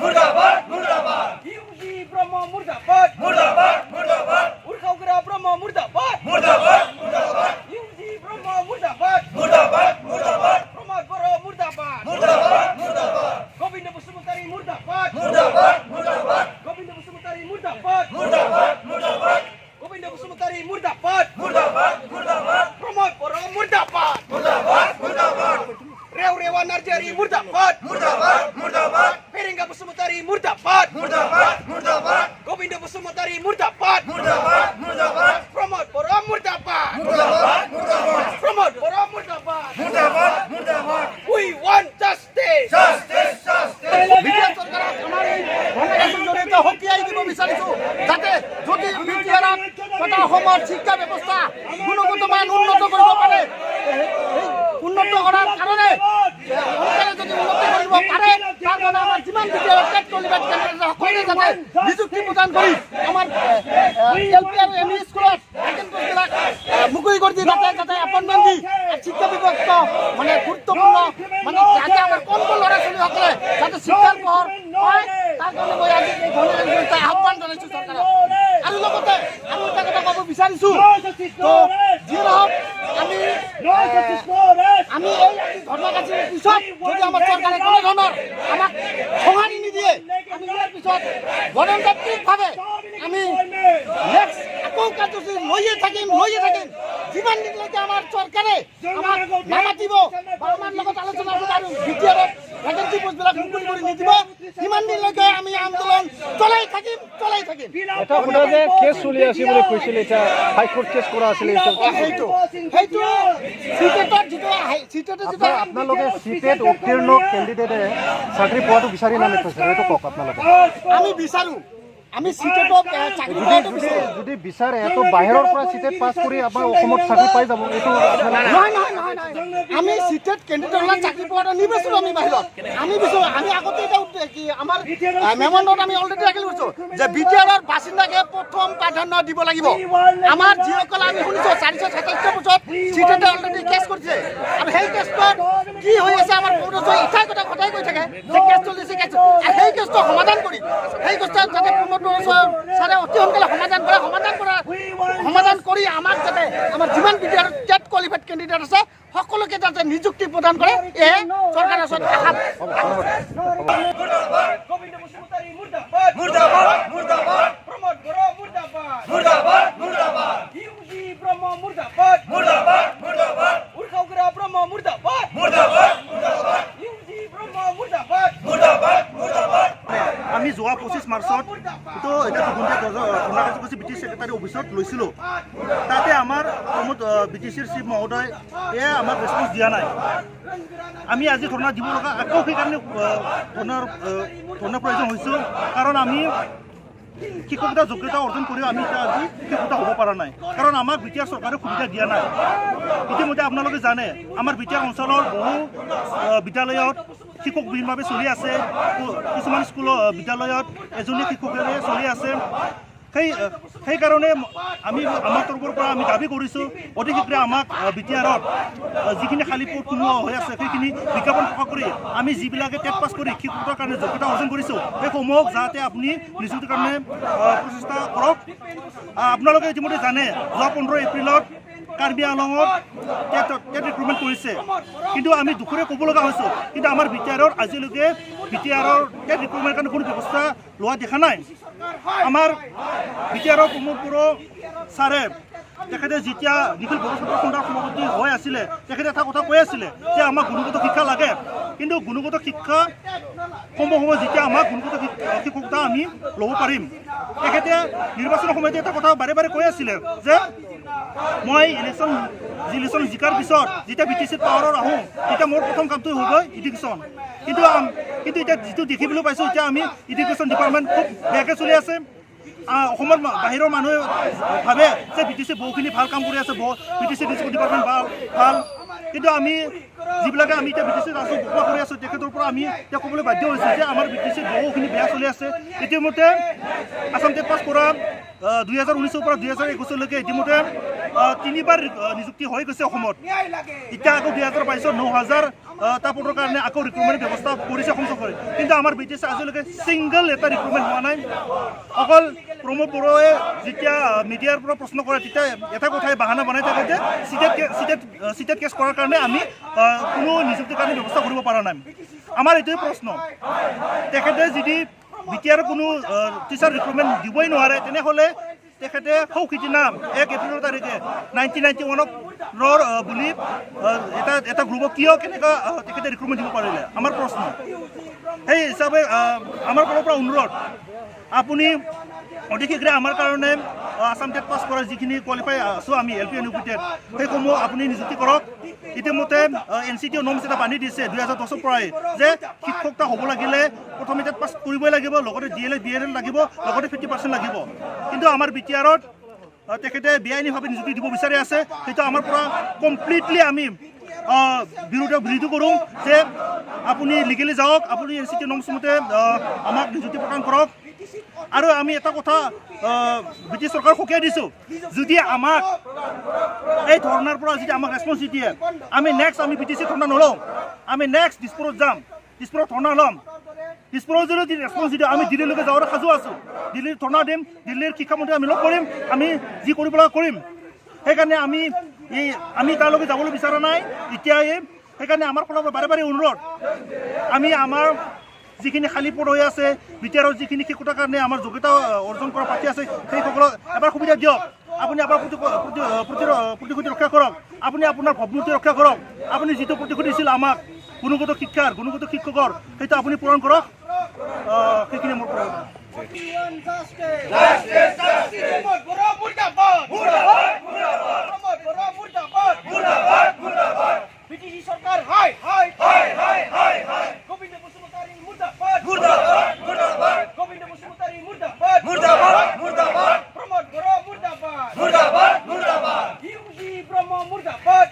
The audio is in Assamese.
মুর্দাবাদ মুর্দাবাদ ইউজি ব্রহ্ম মুর্দাবাদ মুর্দাবাদ মুর্দাবাদ উর্খাউগরা ব্রহ্ম মুর্দাবাদ মুর্দাবাদ মুর্দাবাদ ইউজি ব্রহ্ম মুর্দাবাদ মুর্দাবাদ মুর্দাবাদ প্রমোদ বড় মুর্দাবাদ মুর্দাবাদ মুর্দাবাদ গোবিন্দ বসুমতারি মুর্দাবাদ মুর্দাবাদ মুর্দাবাদ গোবিন্দ বসুমতারি মুর্দাবাদ মুর্দাবাদ মুর্দাবাদ গোবিন্দ বসুমতারি মুর্দাবাদ মুর্দাবাদ মুর্দাবাদ প্রমোদ বড় মুর্দাবাদ মুর্দাবাদ মুর্দাবাদ রেও রেওয়া নার্জারি মুর্দাবাদ মুর্দাবাদ মুর্দাবাদ ফেরেঙ্গা বসুমতারি মুর্দাবাদ মুর্দাবাদ মুর্দাবাদ গোবিন্দ বসুমতারি মুর্দাবাদ মুর্দাবাদ মুর্দাবাদ প্রমোদ বড় মুর্দাবাদ মুর্দাবাদ মুর্দাবাদ প্রমোদ বড় মুর্দাবাদ মুর্দাবাদ মুর্দাবাদ we want justice justice justice BJP সরকার আমাৰ এই ধৰ্ণাকাৰ্যৰ জৰিয়তে সকীয়াই দিব বিচাৰিছো যাতে যদি বিটিআৰত তথা অসমৰ শিক্ষা ব্যৱস্থা গুণগত মান উন্নত কৰিব পাৰে উন্নত কৰাৰ কাৰণে চৰকাৰে যদি উন্নত কৰিব পাৰে তাৰ কাৰণে আমাৰ যিমান বিটিআৰত টেট কলিবাদ সকলোৱে যাতে নিযুক্তি প্ৰদান কৰি আমাৰ এলপি আৰু এমই স্কুলত ভেকেন্সিবিলাক মুকলি কৰি দিয়ে যাতে এপইণ্টমেণ্ট দি শিক্ষা বিভাগত মানে গুৰুত্বপূৰ্ণ মানে যাতে আমাৰ কণ কণ ল'ৰা ছোৱালীসকলে যাতে শিক্ষাৰ পোহৰ পায় তাৰ কাৰণে মই আজি এই ধৰ্ণাকাৰ্যসূচীত আহ্বান জনাইছোঁ চৰকাৰক আৰু লগতে আৰু এটা কথা ক'ব বিচাৰিছোঁ তো যি নহওক আমি এই ধৰ্ণাকাৰ্যৰ পিছত যদি আমাৰ চৰকাৰে কোনো ধৰণৰ আমাক সঁহাৰি নিদিয়ে আমি ইয়াৰ পিছত গণতান্ত্ৰিকভাৱে আমি নেক্সট আকৌ কাৰ্যসূচী লৈয়ে থাকিম যিমান দিনলৈকে আমাৰ চৰকাৰে আমাক নামাতিব বা আমাৰ লগত আলোচনা কৰিব আৰু বিটিআৰত ভেকেন্সি পোষ্টবিলাক মুকলি কৰি নিদিব সিমান দিনলৈকে আমি আন্দোলন চলাই থাকিম এটা শুনা যে কেছ চলি আছে বুলি কৈছিল এতিয়া হাইকোৰ্ট কেছ কৰা আছিল সেইটো চিটেটত যিটো আপোনালোকে চিটেট উত্তীৰ্ণ কেণ্ডিডেটে চাকৰি পোৱাটো বিচাৰি নামি কৈছে এইটো কওক আপোনালোকে আমি বিচাৰোঁ আমি চিটেটত চাকৰি পোৱাটো বিচাৰোঁ যদি বিচাৰে তো বাহিৰৰ পৰা চিটেট পাছ কৰি আমাৰ অসমত চাকৰি পাই যাব এইটো নহয় আমি চিটেট কেণ্ডিডেটলৈ চাকৰি পোৱাটো নিবিচাৰোঁ আমি বাহিৰত আমি বিচাৰোঁ আমি আগতে এটা কি আমাৰ মেমণ্ডত আমি অলৰেডি ৰাখি লৈছোঁ যে বিটিআৰৰ বাসিন্দাকে প্ৰথম প্ৰাধান্য দিব লাগিব আমাৰ যিসকল আমি শুনিছোঁ 427 বছৰত চিটেটে অলৰেডি কেছ কৰিছে আৰু সেই কেছটোত কি হৈ আছে আমাৰ প্ৰমোদে ইঠাই কথা সদায় কৈ থাকে যে কেছ চলিছে সেই কেছটো সমাধান কৰি সেই কেছটো যাতে প্ৰমোদ ছাৰে অতি সোনকালে সমাধান কৰি আমাক যাতে আমাৰ যিমান বিটিআৰ টেট কোৱালিফাইড কেণ্ডিডেট আছে সকলোকে যাতে নিযুক্তি প্ৰদান কৰে এয়ে চৰকাৰৰ ওচৰত আশা গোবিন্দ বসুমতারি মুর্দাবাদ মুর্দাবাদ মুর্দাবাদ প্রমোদ বড় মুর্দাবাদ মুর্দাবাদ মুর্দাবাদ ইউজি ব্রহ্ম মুর্দাবাদ মুর্দাবাদ মুর্দাবাদ উর্খাউগরা ব্রহ্ম মুর্দাবাদ মুর্দাবাদ মুর্দাবাদ ইউজি ব্রহ্ম মুর্দাবাদ মুর্দাবাদ মুর্দাবাদ আমি যোৱা 25 মাৰ্চত তো এটা ধৰ্ণাকাৰ্যসূচী বিটিচি ছেক্ৰেটাৰী অফিচত লৈছিলোঁ তাতে আমাৰ প্ৰমোদ বিটিচিৰ চিফ মহোদয় এয়া আমাক ৰেছপন্স দিয়া নাই আমি আজি ধৰ্ণা দিব লগা আকৌ সেইকাৰণে ধৰ্ণাৰ প্ৰয়োজন হৈছোঁ কাৰণ আমি শিক্ষকতা যোগ্যতা অৰ্জন কৰিও আমি এতিয়া আজি শিক্ষকতা হ'ব পৰা নাই কাৰণ আমাক বিটিআৰ চৰকাৰে সুবিধা দিয়া নাই ইতিমধ্যে আপোনালোকে জানে আমাৰ বিটিআৰ অঞ্চলৰ বহু বিদ্যালয়ত শিক্ষকবিহীনভাৱে চলি আছে কিছুমান বিদ্যালয়ত এজনীয়া শিক্ষকেৰে চলি আছে সেইকাৰণে আমি আমাৰ তৰফৰ পৰা আমি দাবী কৰিছোঁ অতি শীঘ্ৰে আমাক বিটিআৰত যিখিনি খালী পদ সোমোৱা হৈ আছে সেইখিনি বিজ্ঞাপন প্ৰকাশ কৰি আমি যিবিলাকে টেট পাছ কৰি শিক্ষকতাৰ কাৰণে যোগ্যতা অৰ্জন কৰিছোঁ সেইসমূহক যাতে আপুনি নিযুক্তিৰ কাৰণে প্ৰচেষ্টা কৰক আপোনালোকে ইতিমধ্যে জানে যোৱা 15 এপ্ৰিলত কাৰ্বি আংলঙত টেট ৰিক্ৰুটমেণ্ট কৰিছে কিন্তু আমি দুখৰে ক'ব লগা হৈছোঁ কিন্তু আমাৰ বিটিআৰৰ আজিলৈকে বিটিআৰৰ টেট ৰিক্ৰুটমেণ্টৰ কাৰণে কোনো ব্যৱস্থা লোৱা দেখা নাই আমাৰ বিটিআৰৰ প্ৰমোদ বড়ো ছাৰে তেখেতে যেতিয়া নিখিল ভৱিষ্যতৰ সুন্দৰ সভাপতি হৈ আছিলে তেখেতে এটা কথা কৈ আছিলে যে আমাক গুণগত শিক্ষা লাগে কিন্তু গুণগত শিক্ষা সম্ভৱ হ'ব যেতিয়া আমাক গুণগত শিক্ষকতা আমি ল'ব পাৰিম তেখেতে নিৰ্বাচনৰ সময়তে এটা কথা বাৰে বাৰে কৈ আছিলে যে মই ইলেকশ্যন জিকাৰ পিছত যেতিয়া বিটিচিত পাৱাৰত আহোঁ তেতিয়া মোৰ প্ৰথম কামটো হ'ব এডুকেশ্যন কিন্তু এতিয়া যিটো দেখিবলৈ পাইছোঁ এতিয়া আমি এডুকেশ্যন ডিপাৰ্টমেণ্ট খুব বেয়াকৈ চলি আছে অসমৰ বাহিৰৰ মানুহে ভাবে যে বিটিচি বহুখিনি ভাল কাম কৰি আছে বিটিচি ডিপাৰ্টমেণ্ট ভাল কিন্তু আমি যিবিলাকে আমি এতিয়া বিটিচিত আছোঁ বসবাস কৰি আছোঁ তেখেতৰ পৰা আমি এতিয়া ক'বলৈ বাধ্য হৈছোঁ যে আমাৰ বিটিচিত বহুখিনি বেয়া চলি আছে ইতিমধ্যে আসাম টেট পাছ কৰা 2019 পৰা 2021লৈকে ইতিমধ্যে তিনিবাৰ নিযুক্তি হৈ গৈছে অসমত ন্যায় লাগে এতিয়া আকৌ 2022 9,000 টা পদৰ কাৰণে আকৌ ৰিক্ৰুটমেণ্ট ব্যৱস্থা কৰিছে অসম চৰকাৰে কিন্তু আমাৰ BTC আজিলৈকে ছিংগল এটা ৰিক্ৰুটমেণ্ট হোৱা নাই অকল প্ৰমোদ বড়োৱে যেতিয়া মিডিয়াৰ পৰা প্ৰশ্ন কৰে তেতিয়া এটা কথাই বাহানা বনাই থাকে যে চিটেট কেছ কৰাৰ কাৰণে আমি কোনো নিযুক্তিৰ কাৰণে ব্যৱস্থা কৰিব পৰা নাই আমাৰ এইটোৱে প্ৰশ্ন তেখেতে যদি BTR কোনো টিচাৰ ৰিক্ৰুটমেণ্ট দিবই নোৱাৰে তেনেহ'লে তেখেতে সৌখিদিনা 1 এপ্ৰিলৰ তাৰিখে 1991 বুলি এটা গ্ৰুপক কিয় কেনেকুৱা তেখেতে ৰিক্ৰুটমেণ্ট দিব পাৰিলে আমাৰ প্ৰশ্ন সেই হিচাপে আমাৰ ফালৰ পৰা অনুৰোধ আপুনি অতি শীঘ্ৰে আমাৰ কাৰণে আসাম টেট পাছ কৰা যিখিনি কোৱালিফাই আছোঁ আমি LP ইউনিভাৰ্চিটিত সেইসমূহ আপুনি নিযুক্তি কৰক ইতিমধ্যে NCT নৰ্মছ এটা বান্ধি দিছে 2010 পৰাই যে শিক্ষকতা হ'ব লাগিলে প্ৰথমে টেট পাছ কৰিবই লাগিব লগতে DLED BLED লাগিব লগতে 50% লাগিব কিন্তু আমাৰ BTRত তেখেতে বেআইনীভাৱে নিযুক্তি দিব বিচাৰি আছে সেইটো আমাৰ পৰা কমপ্লিটলি আমি বিৰোধ কৰোঁ যে আপুনি লিগেলি যাওক আপুনি NCT নৰ্মছ মতে আমাক নিযুক্তি প্ৰদান কৰক আৰু আমি এটা কথা ব্ৰিটিছ চৰকাৰক সকীয়াই দিছোঁ যদি আমাক এই ধৰ্ণাৰ পৰা যদি আমাক ৰেছপন্স দিয়ে আমি নেক্সট আমি BTC ধৰ্ণা নলওঁ আমি নেক্সট দিছপুৰত যাম দিছপুৰত ধৰ্ণা ল'ম দিছপুৰত যদি ৰেছপন্স দিয়ে আমি দিল্লীলৈকে যাবলৈ সাজু আছোঁ দিল্লীৰ ধৰ্ণা দিম দিল্লীৰ শিক্ষামন্ত্ৰী আমি লগ কৰিম আমি যি কৰিব লাগে কৰিম সেইকাৰণে আমি তালৈকে যাবলৈ বিচৰা নাই এতিয়াই সেইকাৰণে আমাৰ ফালৰ পৰা বাৰে বাৰে অনুৰোধ আমি আমাৰ যিখিনি খালী পদ হৈ আছে BTRৰ যিখিনি শিক্ষতাৰ কাৰণে আমাৰ যোগ্যতা অৰ্জন কৰা প্ৰাৰ্থী আছে সেইসকলক এবাৰ সুবিধা দিয়ক আপুনি আপোনাৰ প্ৰতিশ্ৰুতি ৰক্ষা কৰক আপুনি আপোনাৰ ভাৱমূৰ্তি ৰক্ষা কৰক আপুনি যিটো প্ৰতিশ্ৰুতি দিছিল আমাক গুণগত শিক্ষাৰ গুণগত শিক্ষকৰ সেইটো আপুনি পূৰণ কৰক সেইখিনি মোৰ পৰা প্রমোদ বড়ো মুর্দাবাদ প্রমোদ বড়ো মুর্দাবাদ BTC সরকার হাই হাই গোবিন্দ বসুমতারি মুর্দাবাদ গোবিন্দ বসুমতারি মুর্দাবাদ প্রমোদ বড়ো মুর্দাবাদ ইউজি ব্রহ্ম মুর্দাবাদ